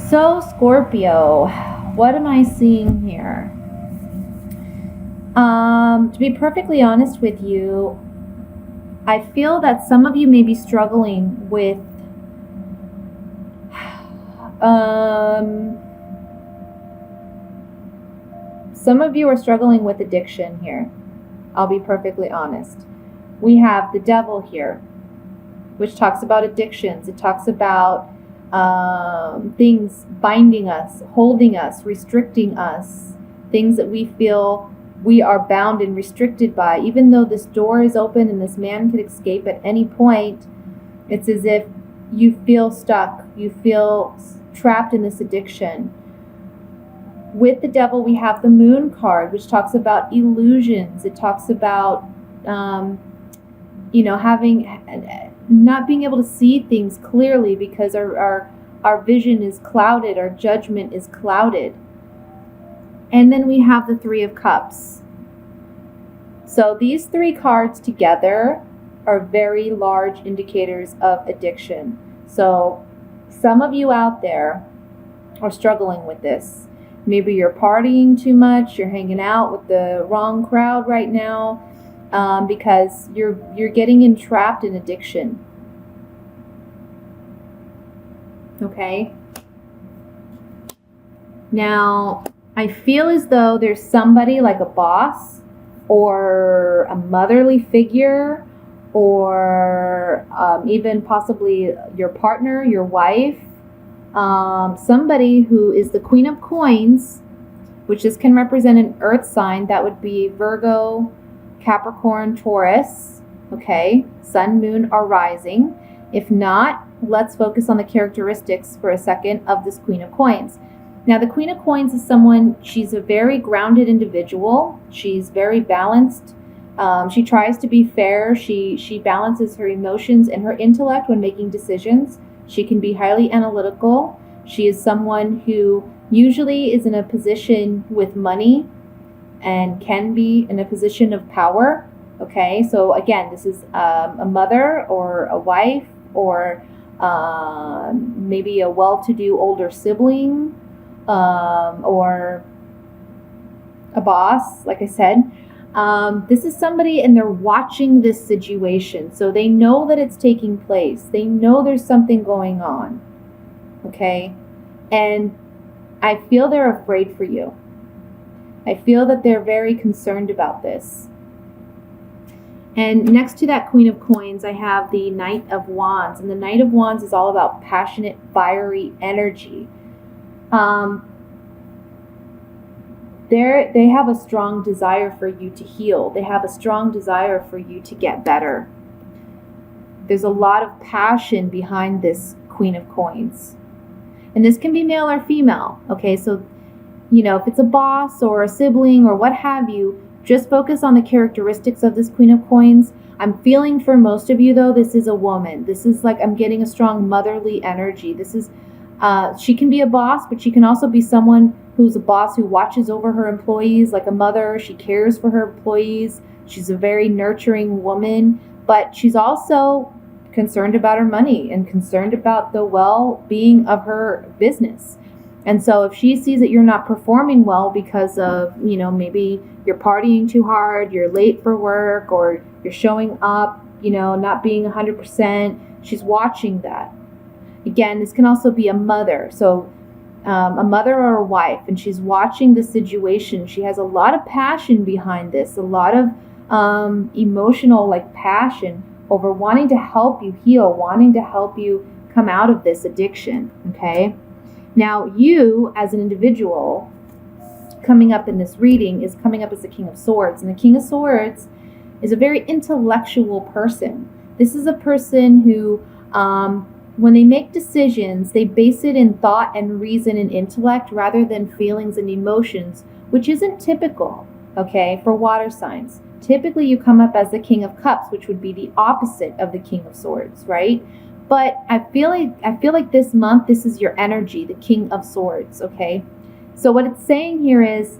So, Scorpio, what am I seeing here? To be perfectly honest with you, I feel that some of you may be struggling with some of you are struggling with addiction here. I'll be perfectly honest. We have the devil here, which talks about addictions. It talks about things binding us, holding us, restricting us, things that we feel we are bound and restricted by. Even though this door is open and this man could escape at any point, it's as if you feel stuck, you feel trapped in this addiction. With the devil, we have the moon card, which talks about illusions. It talks about not being able to see things clearly because our vision is clouded, our judgment is clouded. And then we have the Three of Cups. So these three cards together are very large indicators of addiction. So some of you out there are struggling with this. Maybe you're partying too much, you're hanging out with the wrong crowd right now, because you're getting entrapped in addiction. Okay? Now, I feel as though there's somebody like a boss or a motherly figure or even possibly your partner, your wife, somebody who is the Queen of Coins, which this can represent an earth sign. That would be Virgo, Capricorn, Taurus, okay, Sun, Moon, or Rising. If not, let's focus on the characteristics for a second of this Queen of Coins. Now, the Queen of Coins is someone, she's a very grounded individual. She's very balanced. She tries to be fair. She balances her emotions and her intellect when making decisions. She can be highly analytical. She is someone who usually is in a position with money and can be in a position of power. Okay, so again, this is a mother or a wife or maybe a well-to-do older sibling, or a boss, like I said. This is somebody and they're watching this situation. So they know that it's taking place. They know there's something going on. Okay? And I feel they're afraid for you. I feel that they're very concerned about this. And next to that Queen of Coins, I have the Knight of Wands. And the Knight of Wands is all about passionate, fiery energy. They have a strong desire for you to heal. They have a strong desire for you to get better. There's a lot of passion behind this Queen of Coins. And this can be male or female. Okay, so, if it's a boss or a sibling or what have you, just focus on the characteristics of this Queen of Coins. I'm feeling for most of you, though, this is a woman. This is like I'm getting a strong motherly energy. This is, she can be a boss, but she can also be someone who's a boss who watches over her employees like a mother. She cares for her employees. She's a very nurturing woman, but she's also concerned about her money and concerned about the well-being of her business. And so if she sees that you're not performing well because of, maybe you're partying too hard, you're late for work, or you're showing up, not being 100%, she's watching that. Again, this can also be a mother. So a mother or a wife, and she's watching the situation. She has a lot of passion behind this, a lot of emotional passion over wanting to help you heal, wanting to help you come out of this addiction. Okay. Now, you as an individual coming up in this reading is coming up as the King of Swords. And the King of Swords is a very intellectual person. This is a person who, when they make decisions, they base it in thought and reason and intellect rather than feelings and emotions, which isn't typical, okay, for water signs. Typically, you come up as the King of Cups, which would be the opposite of the King of Swords, right? But I feel like this month, this is your energy, the King of Swords, okay? So what it's saying here is,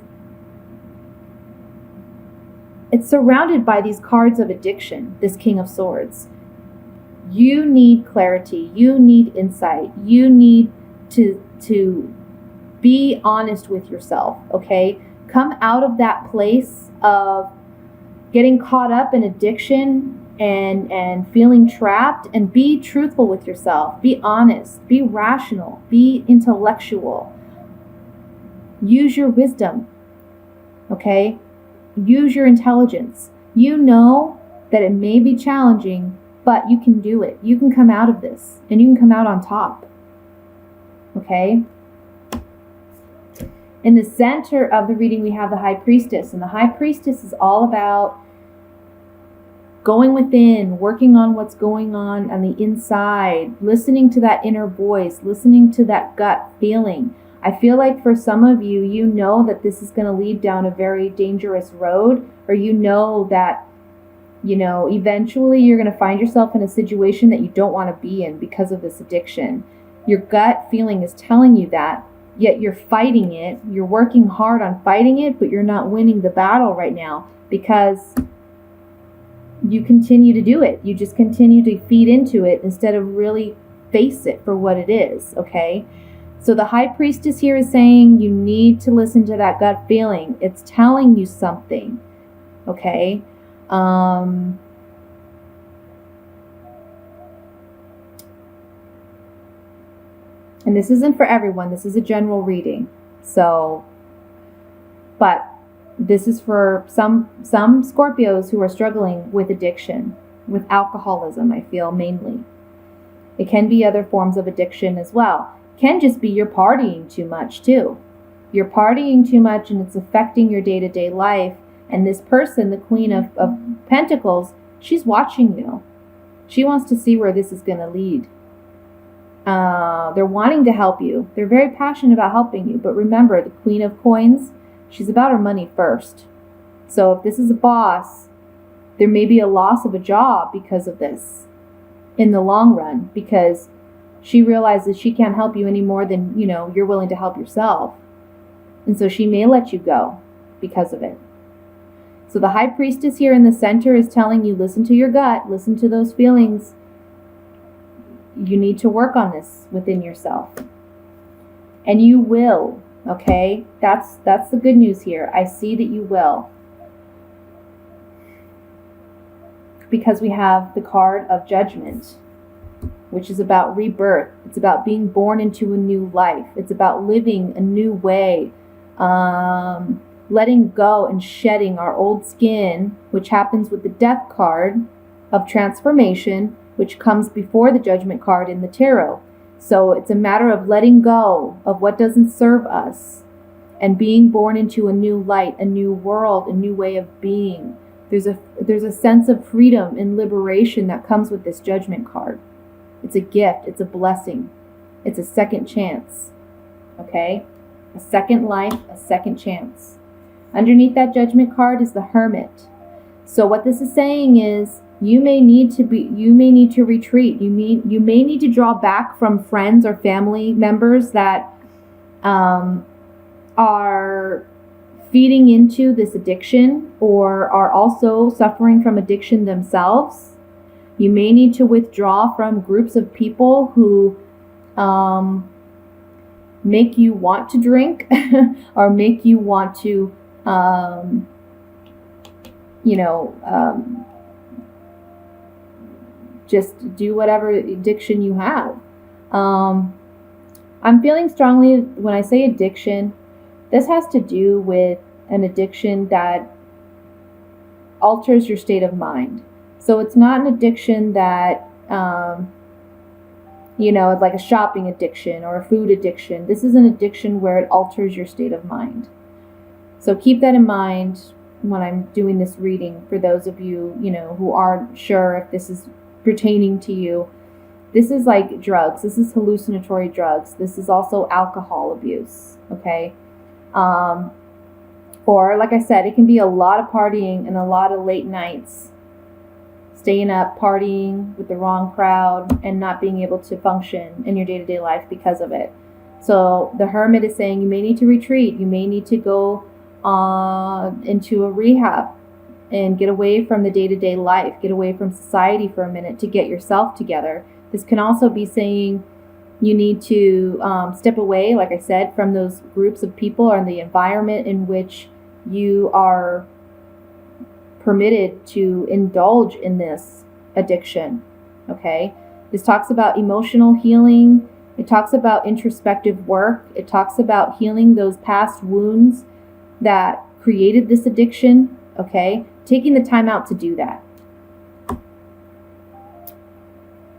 it's surrounded by these cards of addiction, this King of Swords. You need clarity. You need insight. You need to to be honest with yourself, okay? Come out of that place of getting caught up in addiction and feeling trapped, and be truthful with yourself. Be honest, be rational, be intellectual. Use your wisdom, okay? Use your intelligence. You know that it may be challenging, but you can do it. You can come out of this, and you can come out on top, okay? In the center of the reading, we have the High Priestess, and the High Priestess is all about going within, working on what's going on the inside, listening to that inner voice, listening to that gut feeling. I feel like for some of you, you know that this is going to lead down a very dangerous road, or you know that, eventually you're going to find yourself in a situation that you don't want to be in because of this addiction. Your gut feeling is telling you that, yet you're fighting it. You're working hard on fighting it, but you're not winning the battle right now because you continue to do it. You just continue to feed into it instead of really face it for what it is, okay? So the High Priestess here is saying you need to listen to that gut feeling. It's telling you something, okay? And this isn't for everyone. This is a general reading. But this is for some Scorpios who are struggling with addiction, with alcoholism, I feel, mainly. It can be other forms of addiction as well. It can just be you're partying too much, too. You're partying too much, and it's affecting your day-to-day life. And this person, the Queen of Pentacles, she's watching you. She wants to see where this is going to lead. They're wanting to help you. They're very passionate about helping you. But remember, the Queen of Coins, she's about her money first. So if this is a boss, there may be a loss of a job because of this in the long run, because she realizes she can't help you any more than, you're willing to help yourself. And so she may let you go because of it. So the High Priestess here in the center is telling you, listen to your gut, listen to those feelings. You need to work on this within yourself. And you will. Okay, that's the good news here. I see that you will. Because we have the card of Judgment, which is about rebirth. It's about being born into a new life. It's about living a new way. Letting go and shedding our old skin, which happens with the Death card of transformation, which comes before the Judgment card in the tarot. So it's a matter of letting go of what doesn't serve us and being born into a new light, a new world, a new way of being. There's a sense of freedom and liberation that comes with this Judgment card. It's a gift. It's a blessing. It's a second chance. Okay? A second life, a second chance. Underneath that Judgment card is the Hermit. So what this is saying is you may need to retreat. You may need to draw back from friends or family members that are feeding into this addiction or are also suffering from addiction themselves. You may need to withdraw from groups of people who make you want to drink or make you want to just do whatever addiction you have. I'm feeling strongly when I say addiction, this has to do with an addiction that alters your state of mind. So it's not an addiction that, it's like a shopping addiction or a food addiction. This is an addiction where it alters your state of mind. So keep that in mind when I'm doing this reading for those of you, who aren't sure if this is pertaining to you. This is like drugs. This is hallucinatory drugs. This is also alcohol abuse, okay? Or like I said, it can be a lot of partying and a lot of late nights, staying up, partying with the wrong crowd and not being able to function in your day-to-day life because of it. So the Hermit is saying you may need to retreat. You may need to go into a rehab and get away from the day-to-day life, get away from society for a minute to get yourself together. This can also be saying You need to step away, like I said, from those groups of people or the environment in which you are permitted to indulge in this addiction. Okay? This talks about emotional healing. It talks about introspective work. It talks about healing those past wounds that created this addiction. Okay? Taking the time out to do that.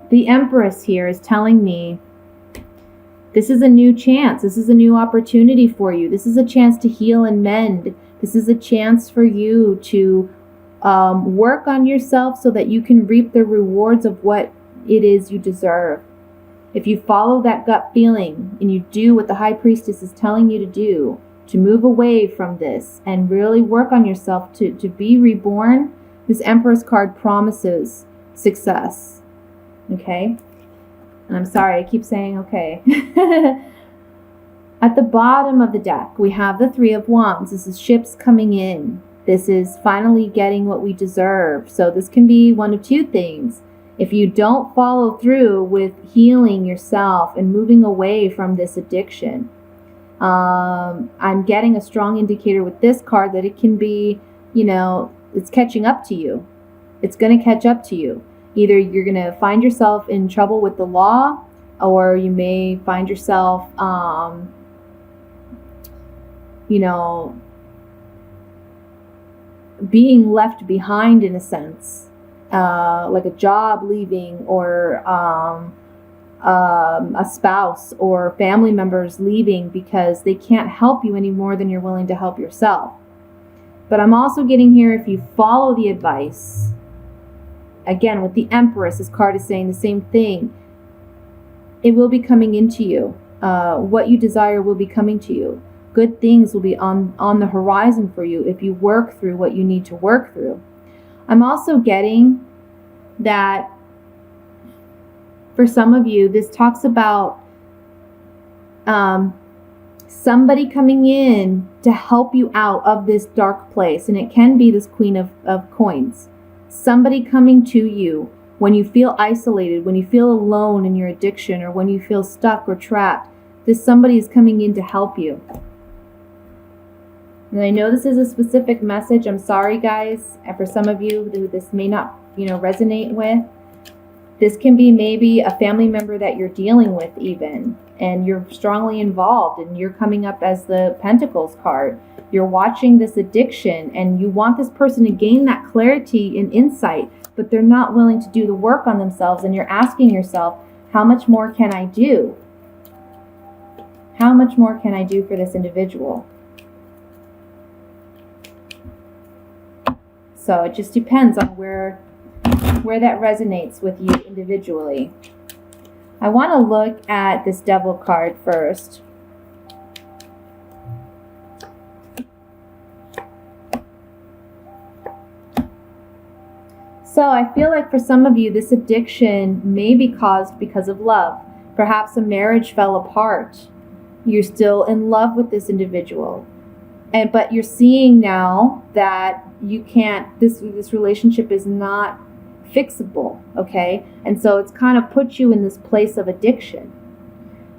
The Empress here is telling me this is a new chance. This is a new opportunity for you. This is a chance to heal and mend. This is a chance for you to work on yourself so that you can reap the rewards of what it is you deserve. If you follow that gut feeling and you do what the High Priestess is telling you to do, to move away from this and really work on yourself to be reborn, this Empress card promises success. Okay? And I'm sorry, I keep saying okay. At the bottom of the deck, we have the Three of Wands. This is ships coming in. This is finally getting what we deserve. So this can be one of two things. If you don't follow through with healing yourself and moving away from this addiction, I'm getting a strong indicator with this card that it can be, it's catching up to you. It's going to catch up to you. Either you're going to find yourself in trouble with the law, or you may find yourself, being left behind in a sense, like a job leaving, or a spouse or family members leaving because they can't help you any more than you're willing to help yourself. But I'm also getting here, if you follow the advice, again, with the Empress, this card is saying the same thing. It will be coming into you. What you desire will be coming to you. Good things will be on the horizon for you if you work through what you need to work through. I'm also getting that for some of you, this talks about somebody coming in to help you out of this dark place. And it can be this Queen of Coins. Somebody coming to you when you feel isolated, when you feel alone in your addiction, or when you feel stuck or trapped. This somebody is coming in to help you. And I know this is a specific message. I'm sorry, guys. And for some of you who this may not, resonate with, this can be maybe a family member that you're dealing with even, and you're strongly involved, and you're coming up as the Pentacles card. You're watching this addiction, and you want this person to gain that clarity and insight, but they're not willing to do the work on themselves, and you're asking yourself, how much more can I do? How much more can I do for this individual? So it just depends on where that resonates with you individually. I want to look at this Devil card first. So I feel like for some of you, this addiction may be caused because of love. Perhaps a marriage fell apart. You're still in love with this individual. But you're seeing now that you can't, this relationship is not fixable, okay? And so it's kind of put you in this place of addiction.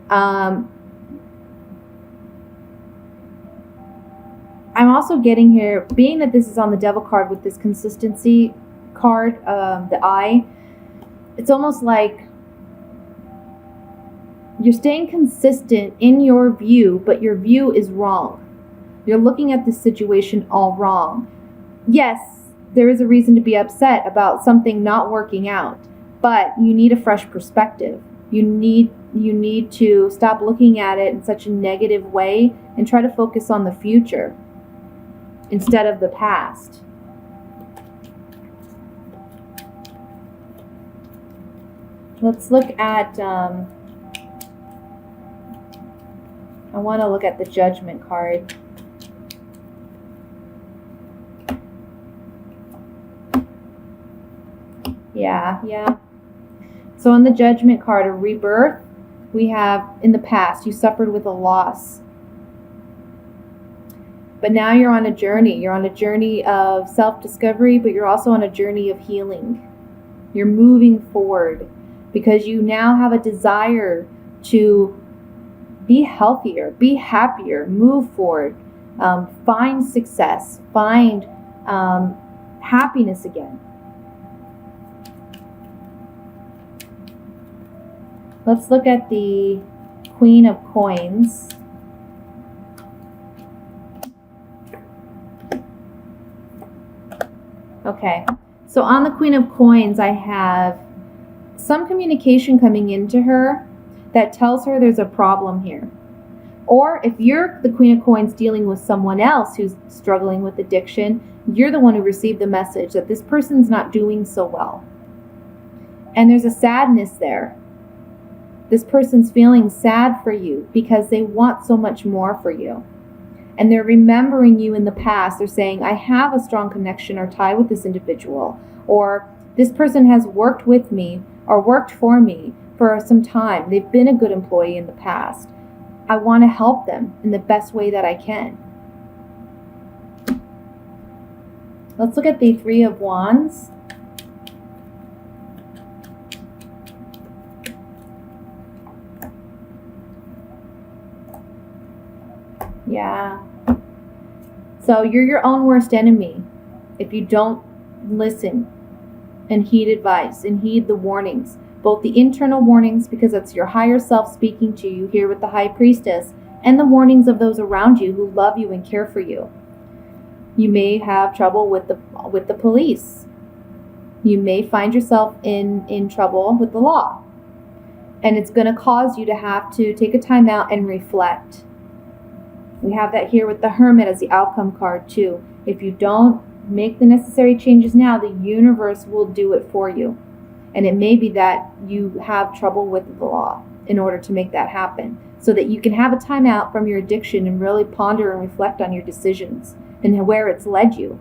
I'm also getting here, being that this is on the Devil card with this consistency card, the eye, it's almost like you're staying consistent in your view, but your view is wrong. You're looking at this situation all wrong. Yes, there is a reason to be upset about something not working out, but you need a fresh perspective. You need to stop looking at it in such a negative way and try to focus on the future instead of the past. Let's look at, I want to look at the Judgment card. Yeah. So on the Judgment card, a rebirth, we have in the past, you suffered with a loss. But now you're on a journey. You're on a journey of self-discovery, but you're also on a journey of healing. You're moving forward because you now have a desire to be healthier, be happier, move forward, find success, find happiness again. Let's look at the Queen of Coins. Okay, so on the Queen of Coins, I have some communication coming into her that tells her there's a problem here. Or if you're the Queen of Coins dealing with someone else who's struggling with addiction, you're the one who received the message that this person's not doing so well. And there's a sadness there. This person's feeling sad for you because they want so much more for you. And they're remembering you in the past. They're saying, I have a strong connection or tie with this individual. Or this person has worked with me or worked for me for some time. They've been a good employee in the past. I want to help them in the best way that I can. Let's look at the Three of Wands. Yeah. So you're your own worst enemy if you don't listen and heed advice and heed the warnings, both the internal warnings, because that's your higher self speaking to you here with the High Priestess, and the warnings of those around you who love you and care for you. You may have trouble with the police. You may find yourself in trouble with the law. And it's going to cause you to have to take a time out and reflect. We have that here with the Hermit as the outcome card too. If you don't make the necessary changes now, the universe will do it for you. And it may be that you have trouble with the law in order to make that happen, so that you can have a time out from your addiction and really ponder and reflect on your decisions and where it's led you.